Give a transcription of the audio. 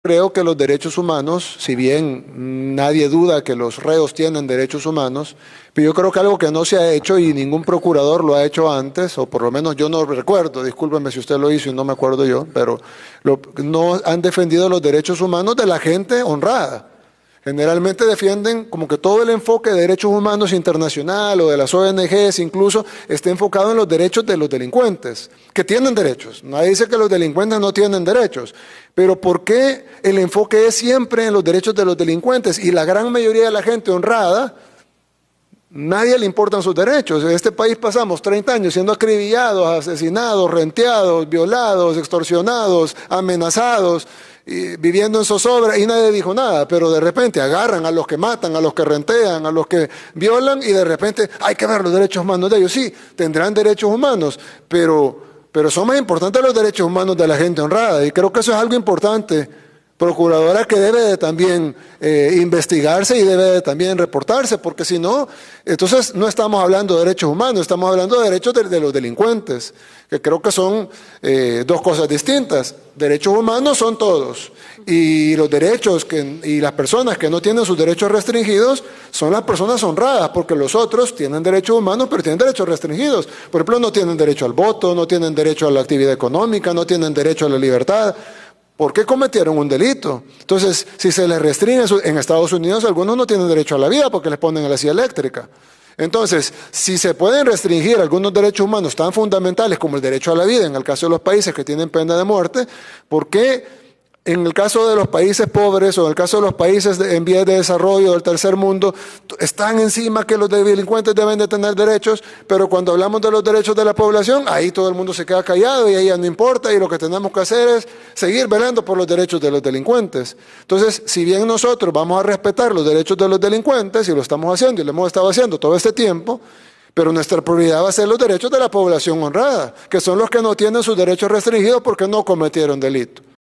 creo que los derechos humanos, si bien nadie duda que los reos tienen derechos humanos, pero yo creo que algo que no se ha hecho y ningún procurador lo ha hecho antes, o por lo menos yo no recuerdo, discúlpeme si usted lo hizo y no me acuerdo yo, pero no han defendido los derechos humanos de la gente honrada. Generalmente defienden como que todo el enfoque de derechos humanos internacional o de las ONGs incluso esté enfocado en los derechos de los delincuentes, que tienen derechos. Nadie dice que los delincuentes no tienen derechos, pero ¿por qué el enfoque es siempre en los derechos de los delincuentes? Y la gran mayoría de la gente honrada, nadie le importan sus derechos. En este país pasamos 30 años siendo acribillados, asesinados, renteados, violados, extorsionados, amenazados, y viviendo en zozobra y nadie dijo nada, pero de repente agarran a los que matan, a los que rentean, a los que violan y de repente hay que ver los derechos humanos de ellos. Sí, tendrán derechos humanos, pero son más importantes los derechos humanos de la gente honrada y creo que eso es algo importante, procuradora, que debe de también investigarse y debe de también reportarse, porque si no, entonces no estamos hablando de derechos humanos, estamos hablando de derechos de los delincuentes, que creo que son dos cosas distintas. Derechos humanos son todos, y los derechos y las personas que no tienen sus derechos restringidos son las personas honradas, porque los otros tienen derechos humanos, pero tienen derechos restringidos. Por ejemplo, no tienen derecho al voto, no tienen derecho a la actividad económica, no tienen derecho a la libertad. ¿Por qué cometieron un delito? Entonces, si se les restringe, en Estados Unidos algunos no tienen derecho a la vida porque les ponen a la silla eléctrica. Entonces, si se pueden restringir algunos derechos humanos tan fundamentales como el derecho a la vida, en el caso de los países que tienen pena de muerte, ¿por qué en el caso de los países pobres o en el caso de los países en vías de desarrollo del tercer mundo están encima que los delincuentes deben de tener derechos, pero cuando hablamos de los derechos de la población, ahí todo el mundo se queda callado y ahí ya no importa y lo que tenemos que hacer es seguir velando por los derechos de los delincuentes? Entonces, si bien nosotros vamos a respetar los derechos de los delincuentes y lo estamos haciendo y lo hemos estado haciendo todo este tiempo, pero nuestra prioridad va a ser los derechos de la población honrada, que son los que no tienen sus derechos restringidos porque no cometieron delito.